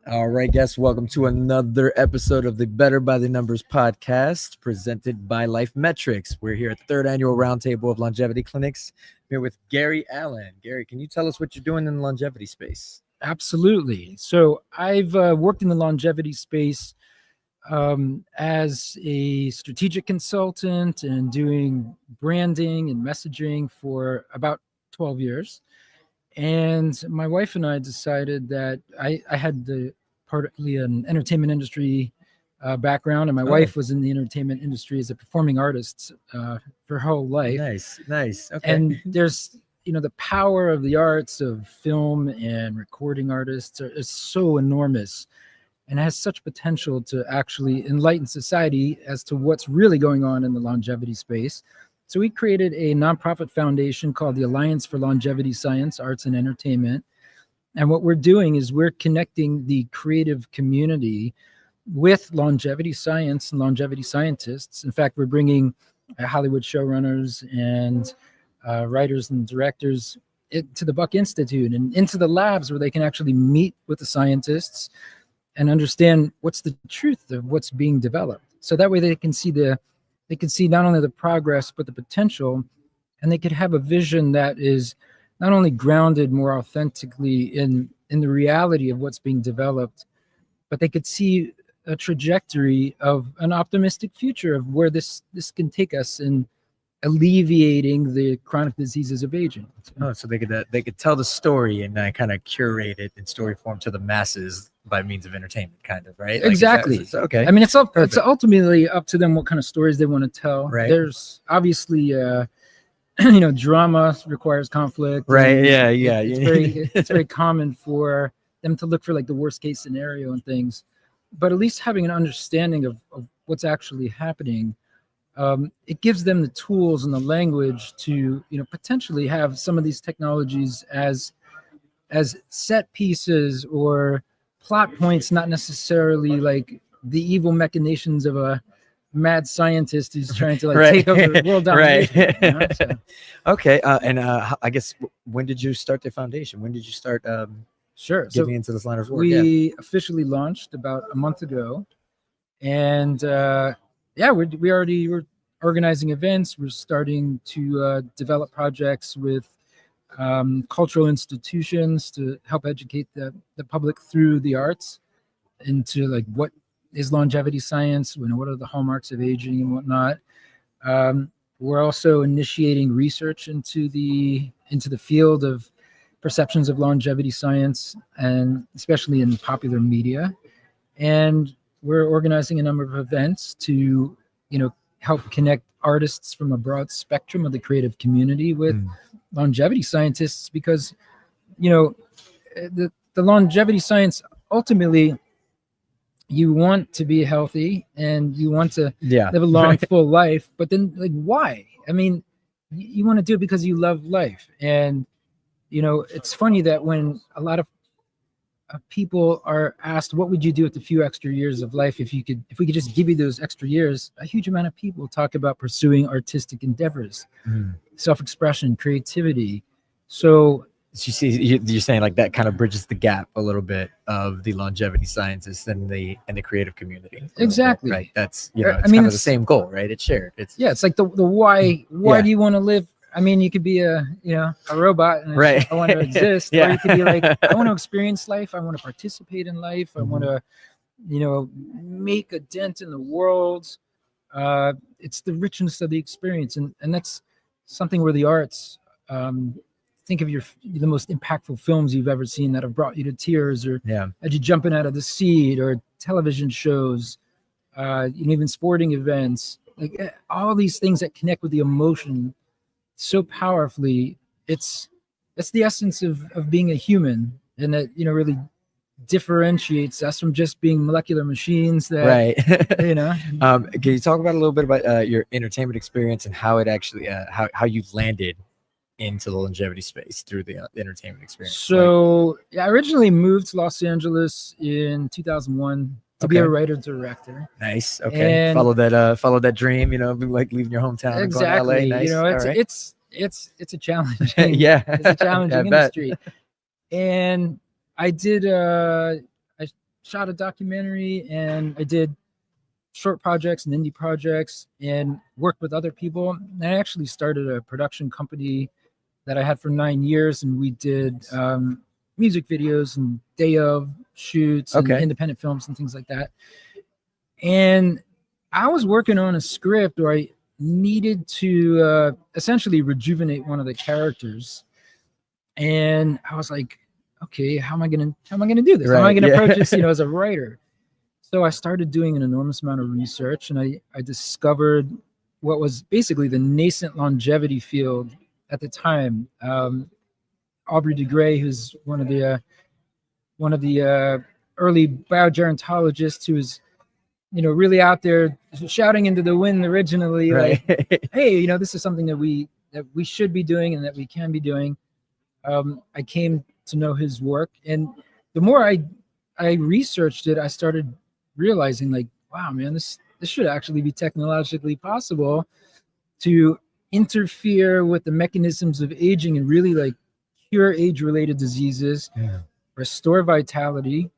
All right, guys, welcome to another episode of the Better by the Numbers podcast presented by Life Metrics. We're here at the third annual Roundtable of Longevity Clinics. I'm here with Gary Allen. Gary, can you tell us what you're doing in the longevity space? Absolutely. So I've worked in the longevity space as a strategic consultant and doing branding and messaging for about 12 years. And my wife and I decided that I had partly an entertainment industry background, and my wife was in the entertainment industry as a performing artist for her whole life. Nice. Okay. And there's the power of the arts of film and recording artists is so enormous and has such potential to actually enlighten society as to what's really going on in the longevity space. So we created a nonprofit foundation called the Alliance for Longevity Science, Arts, and Entertainment. And what we're doing is we're connecting the creative community with longevity science and longevity scientists. In fact, we're bringing Hollywood showrunners and writers and directors to the Buck Institute and into the labs where they can actually meet with the scientists and understand what's the truth of what's being developed. So that way they can see not only the progress, but the potential, and they could have a vision that is not only grounded more authentically in the reality of what's being developed, but they could see a trajectory of an optimistic future of where this can take us in alleviating the chronic diseases of aging. So they could tell the story and kind of curate it in story form to the masses by means of entertainment, kind of, right? Exactly. Okay. I mean, it's ultimately up to them what kind of stories they want to tell. Right. There's obviously, drama requires conflict. Right. Yeah. It's very common for them to look for like the worst case scenario and things, but at least having an understanding of what's actually happening. It gives them the tools and the language to, potentially have some of these technologies as set pieces or plot points, not necessarily like the evil machinations of a mad scientist who's trying to take over the world domination. Right. So. Okay. I guess, when did you start the foundation? When did you start getting into this line of work? We officially launched about a month ago, and we're organizing events. We're starting to develop projects with cultural institutions to help educate the public through the arts into like what is longevity science, what are the hallmarks of aging and whatnot. We're also initiating research into the field of perceptions of longevity science, and especially in popular media. And we're organizing a number of events to help connect artists from a broad spectrum of the creative community with longevity scientists, because the longevity science, ultimately you want to be healthy and you want to live a long full life, but then why? I mean, you want to do it because you love life. And it's funny that when a lot of people are asked, what would you do with the few extra years of life if we could just give you those extra years, a huge amount of people talk about pursuing artistic endeavors, self-expression, creativity. So you're saying like that kind of bridges the gap a little bit of the longevity scientists and the creative community. Exactly. Right. That's it's kind of the same goal, right? It's shared. It's like the why. Why do you want to live? I mean, you could be a robot and right. I want to exist. Or you could be like, I want to experience life. I want to participate in life. I want to, make a dent in the world. It's the richness of the experience. And that's something where the arts, think of the most impactful films you've ever seen that have brought you to tears, or had you jumping out of the seat, or television shows, even sporting events, like all these things that connect with the emotion so powerfully. It's the essence of being a human, and that really differentiates us from just being molecular machines that Can you talk about a little bit about your entertainment experience and how it actually how you landed into the longevity space through the entertainment experience? So I originally moved to Los Angeles in 2001 to be a writer-director. Nice. Okay. And follow that dream, like leaving your hometown exactly. and going to LA. Nice. It's a challenge. It's a challenging industry. And I did. I shot a documentary, and I did short projects and indie projects, and worked with other people. And I actually started a production company that I had for 9 years, and we did music videos and day of shoots and Okay. independent films and things like that. And I was working on a script where I needed to essentially rejuvenate one of the characters, and I was like, okay, how am I gonna do this? How am I Right, gonna yeah. approach this, as a writer? So I started doing an enormous amount of research, and I discovered what was basically the nascent longevity field at the time. Aubrey de Grey, who's one of the early biogerontologists, who was really out there shouting into the wind originally, Right. like, hey, this is something that we should be doing and that we can be doing. I came to know his work, and the more I researched it, I started realizing, like, wow, man, this should actually be technologically possible to interfere with the mechanisms of aging and really like cure age-related diseases, Yeah. restore vitality,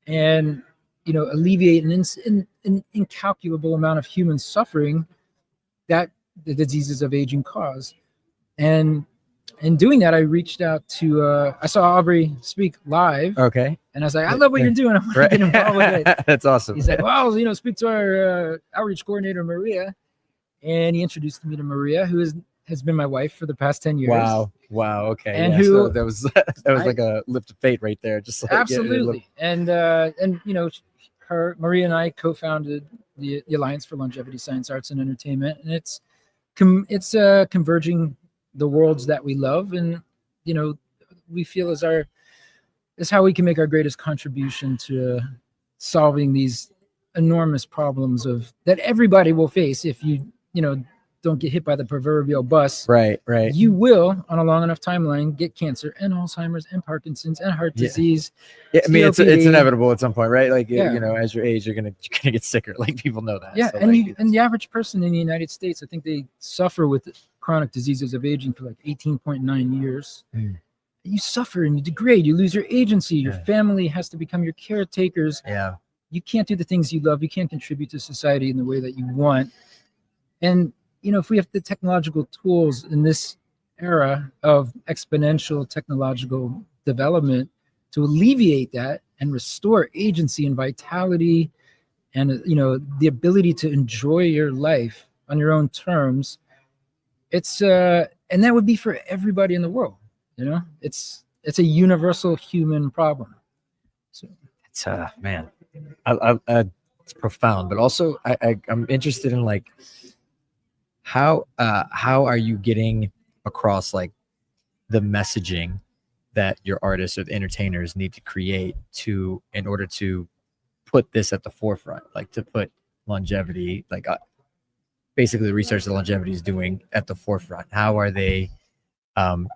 and alleviate an incalculable amount of human suffering that the diseases of aging cause. And in doing that, I reached out to I saw Aubrey speak live, Okay. and I was like, I love what you're doing. I want to Right. get involved with it. That's awesome. He's like, well, speak to our outreach coordinator, Maria. And he introduced me to Maria, who has been my wife for the past 10 years. Wow. Okay. And yeah, who so that was like a lift of fate right there. Just like, absolutely. And Maria and I co-founded the Alliance for Longevity, Science, Arts, and Entertainment, and it's converging the worlds that we love, and we feel is how we can make our greatest contribution to solving these enormous problems that everybody will face if you don't get hit by the proverbial bus. Right. You will, on a long enough timeline, get cancer and Alzheimer's and Parkinson's and heart disease. Yeah, I mean, it's COPD. inevitable at some point, right? Like, Yeah. as your age, you're gonna get sicker. Like, people know that. Yeah, So, and like, and the average person in the United States, I think they suffer with chronic diseases of aging for like 18.9 years. Mm. You suffer and you degrade. You lose your agency. Your Yeah. family has to become your caretakers. yeah, You can't do the things you love. You can't contribute to society in the way that you want. And if we have the technological tools in this era of exponential technological development to alleviate that and restore agency and vitality and the ability to enjoy your life on your own terms, it's and that would be for everybody in the world. It's a universal human problem. So it's man, it's profound, but also I'm interested in like how are you getting across like the messaging that your artists or the entertainers need to create in order to put this at the forefront, like to put longevity, like basically the research that longevity is doing at the forefront. How are they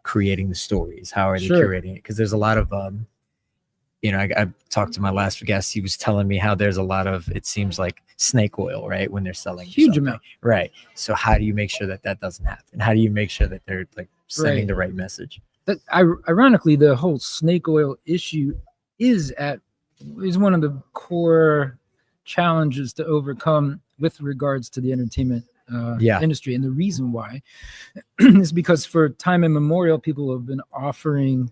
creating the stories? How are they Sure. curating it? Because there's a lot of I talked to my last guest. He was telling me how there's a lot of, it seems like, snake oil, right, when they're selling you Huge something. amount. Right. So how do you make sure that doesn't happen? How do you make sure that they're like sending Right. the right message? But ironically, the whole snake oil issue is one of the core challenges to overcome with regards to the entertainment industry. And the reason why is because for time immemorial, people have been offering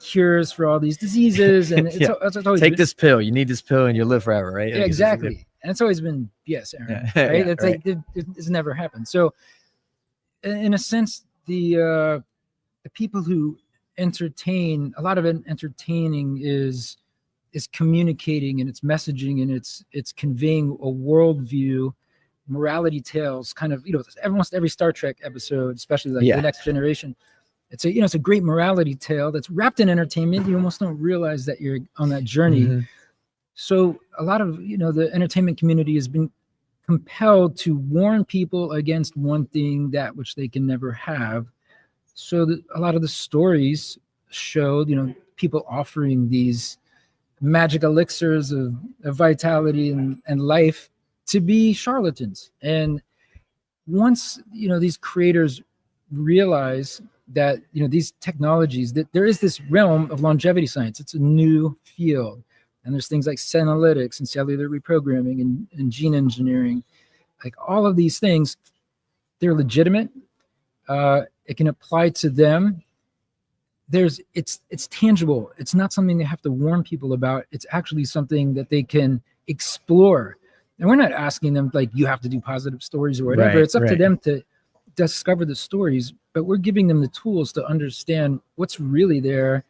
cures for all these diseases, and it's always take this pill. You need this pill, and you'll live forever, right? Yeah, Like, exactly. And it's always been BS, Aaron. Right? It's like it's never happened. So, in a sense, the people who entertain, a lot of entertaining is communicating, and it's messaging, and it's conveying a worldview, morality tales, kind of almost every Star Trek episode, especially like The Next Generation. It's a great morality tale that's wrapped in entertainment. You almost don't realize that you're on that journey. Mm-hmm. So a lot of the entertainment community has been compelled to warn people against wanting that which they can never have. So a lot of the stories show people offering these magic elixirs of vitality and life to be charlatans. And once these creators realize that these technologies, that there is this realm of longevity science. It's a new field, and there's things like senolytics and cellular reprogramming and gene engineering, like all of these things. They're legitimate. It can apply to them. It's tangible. It's not something they have to warn people about. It's actually something that they can explore. And we're not asking them like, you have to do positive stories or whatever. Right, it's up to right. them to discover the stories, but we're giving them the tools to understand what's really there.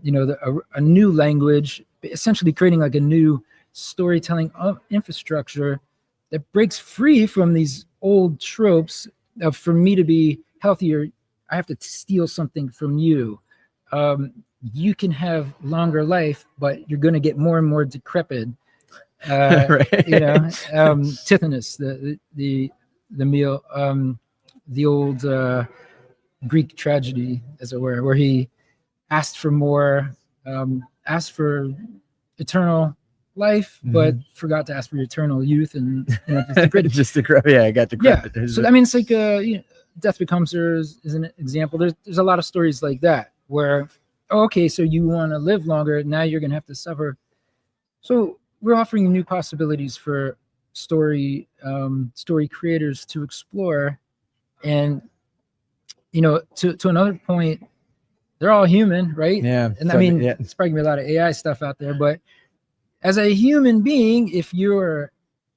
A new language, essentially creating like a new storytelling infrastructure that breaks free from these old tropes of, for me to be healthier, I have to steal something from you. You can have longer life, but you're going to get more and more decrepit. Right. Tithonus, the meal, the old Greek tragedy, as it were, where he asked for more, asked for eternal life, but forgot to ask for eternal youth, and just decrepit. Yeah, I got decrepit. Yeah. So I mean, it's like Death Becomes Her is an example. There's a lot of stories like that where, okay, so you want to live longer, now you're going to have to suffer. So we're offering new possibilities for story creators to explore, and to another point, they're all human, right? Yeah. And So, I mean, yeah. it's probably gonna be a lot of AI stuff out there, but as a human being, if you're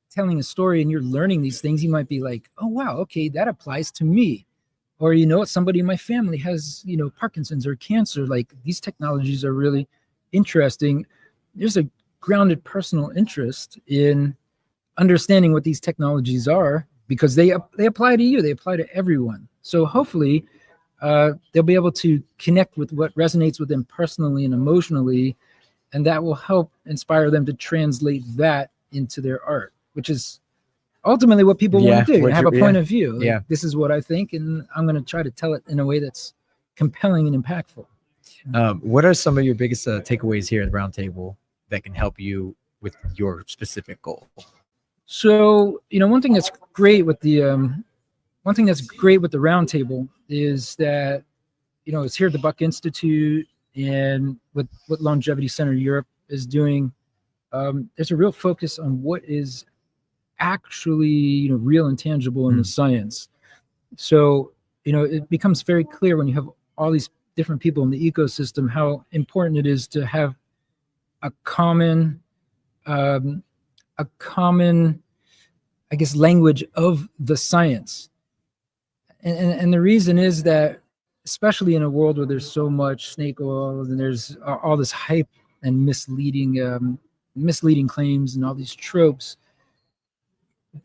telling a story and you're learning these things, you might be like, oh wow, okay, that applies to me. Or somebody in my family has Parkinson's or cancer. Like, these technologies are really interesting. There's a grounded personal interest in understanding what these technologies are, because they apply to you, they apply to everyone. So hopefully they'll be able to connect with what resonates with them personally and emotionally, and that will help inspire them to translate that into their art, which is ultimately what people want to do. Have a point of view. Like, this is what I think, and I'm going to try to tell it in a way that's compelling and impactful. What are some of your biggest takeaways here at the Roundtable that can help you with your specific goal? So, one thing that's great with the Roundtable is that, it's here at the Buck Institute, and what Longevity Center Europe is doing. There's a real focus on what is actually, real and tangible in the science. So, it becomes very clear when you have all these different people in the ecosystem how important it is to have a common, I guess, language of the science. And the reason is that, especially in a world where there's so much snake oil and there's all this hype and misleading claims and all these tropes,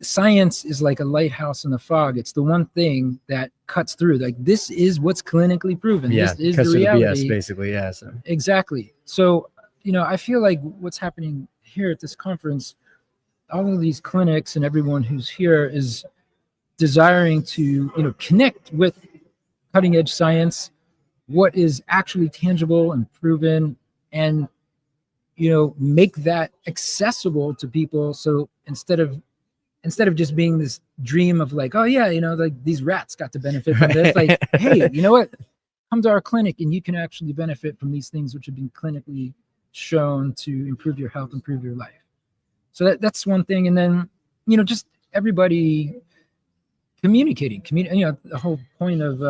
science is like a lighthouse in the fog. It's the one thing that cuts through. Like, this is what's clinically proven. Yeah, this is the reality. BS, basically. Yeah. So. Exactly. So, I feel like what's happening here at this conference, all of these clinics and everyone who's here is desiring to, connect with cutting edge science, what is actually tangible and proven, and, make that accessible to people. So instead of just being this dream of like, oh yeah, like these rats got to benefit from this, like, hey, you know what? Come to our clinic and you can actually benefit from these things which have been clinically shown to improve your health, improve your life. So that's one thing. And then, just everybody communicating, the whole point of,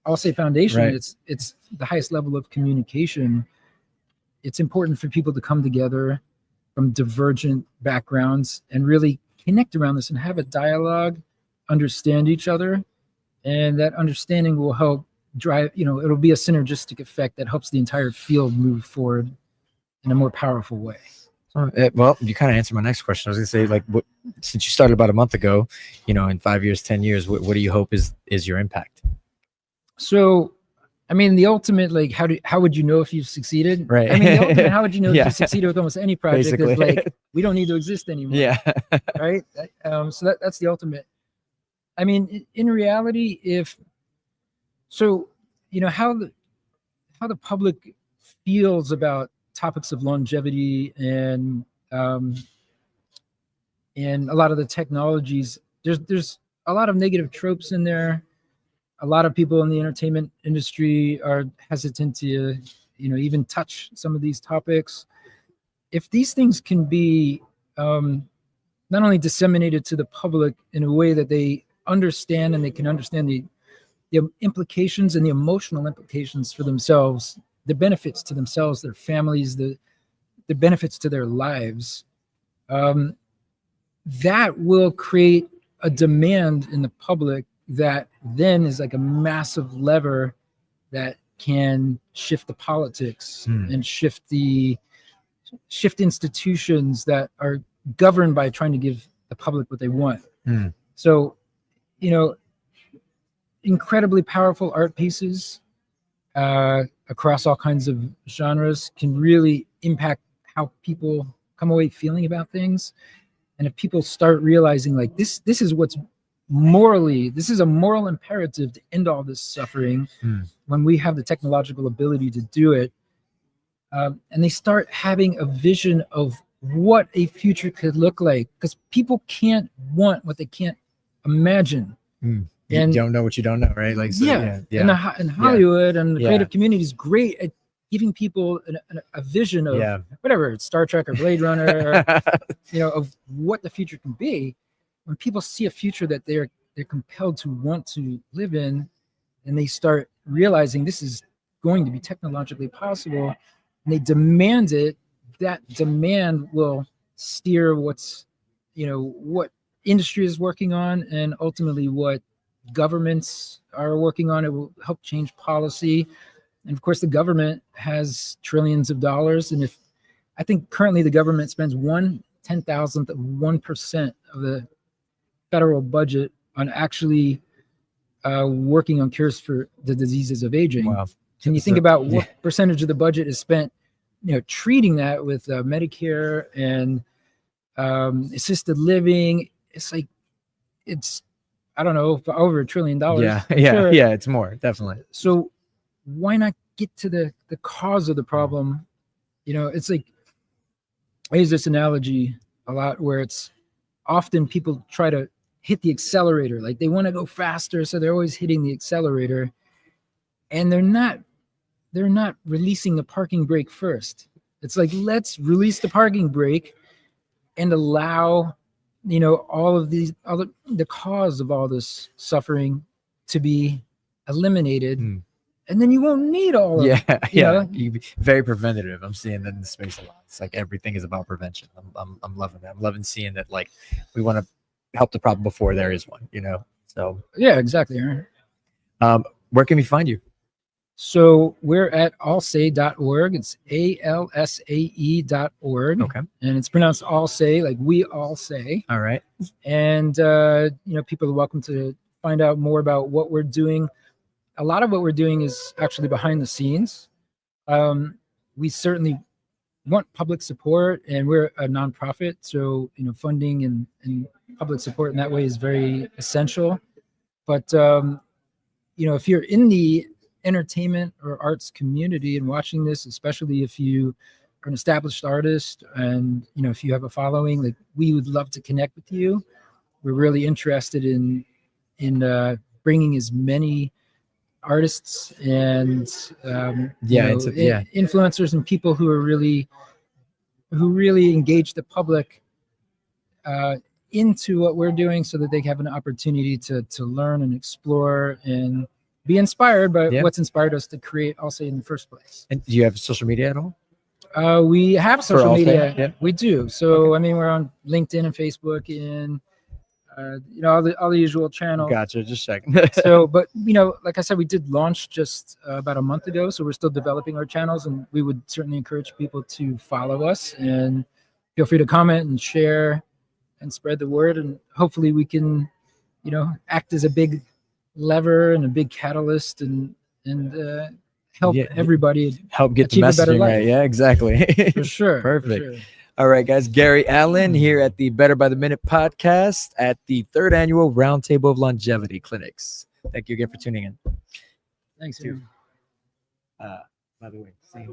I'll say foundation, right. It's the highest level of communication. It's important for people to come together from divergent backgrounds and really connect around this and have a dialogue, understand each other. And that understanding will help drive, it'll be a synergistic effect that helps the entire field move forward in a more powerful way. Well, you kind of answered my next question. I was going to say, like, since you started about a month ago, in 5 years, 10 years, what do you hope is your impact? So, I mean, the ultimate, like, how would you know if you've succeeded? Right. I mean, the ultimate, how would you know if you succeeded with almost any project? Basically. Is like, we don't need to exist anymore. Yeah. Right. So that's the ultimate. I mean, in reality, how the public feels about topics of longevity and a lot of the technologies, there's a lot of negative tropes in there. a lot of people in the entertainment industry are hesitant to, even touch some of these topics. If these things can be not only disseminated to the public in a way that they understand, and they can understand the implications and the emotional implications for themselves, the benefits to themselves, their families, the benefits to their lives, that will create a demand in the public that then is like a massive lever that can shift the politics and shift institutions that are governed by trying to give the public what they want. So, incredibly powerful art pieces across all kinds of genres can really impact how people come away feeling about things. And if people start realizing like this is what's this is a moral imperative to end all this suffering when we have the technological ability to do it. And they start having a vision of what a future could look like, because people can't want what they can't imagine. You don't know what you don't know, right? Like, so, And Hollywood and the creative community is great at giving people a vision of whatever, it's Star Trek or Blade Runner, or, of what the future can be. When people see a future that they're compelled to want to live in, and they start realizing this is going to be technologically possible, and they demand it, that demand will steer what industry is working on, and ultimately what governments are working on. It will help change policy. And of course, the government has trillions of dollars. And I think currently the government spends 1/10,000th of 1% of the federal budget on actually working on cures for the diseases of aging. Wow. Can you think about what percentage of the budget is spent, treating that with Medicare and assisted living? It's like, I don't know, over $1 trillion. Yeah, it's more, definitely. So why not get to the cause of the problem? It's like, I use this analogy a lot, where it's often people try to hit the accelerator, like they want to go faster, so they're always hitting the accelerator, and they're not releasing the parking brake first. It's like, let's release the parking brake and allow all of these the cause of all this suffering to be eliminated. And then you won't need all of it. You be very preventative. I'm seeing that in the space a lot. It's like everything is about prevention. I'm loving that. I'm loving seeing that, like, we want to help the problem before there is one, So yeah, exactly. Where can we find you? So we're at allsay.org. It's ALSAE.org. Okay. And it's pronounced all say, like we all say. All right. And people are welcome to find out more about what we're doing. A lot of what we're doing is actually behind the scenes. We certainly want public support, and we're a nonprofit, so funding and public support in that way is very essential. But if you're in the entertainment or arts community and watching this, especially if you are an established artist and if you have a following, like, we would love to connect with you. We're really interested in bringing as many artists and influencers and people who really engage the public into what we're doing, so that they have an opportunity to learn and explore and be inspired by what's inspired us to create Allsay in the first place. And do you have social media at all? We have social media. Yeah. We do. So we're on LinkedIn and Facebook and all the usual channels. Gotcha. Just checking. So, but like I said, we did launch just about a month ago, so we're still developing our channels, and we would certainly encourage people to follow us, and feel free to comment and share and spread the word, and hopefully we can act as a big lever and a big catalyst and help everybody help get the messaging right. Yeah, exactly. For sure. Perfect. For sure. All right, guys. Gary Allen here at the Better by the Minute podcast at the 3rd annual Roundtable of Longevity Clinics. Thank you again for tuning in. Thanks. By the way, same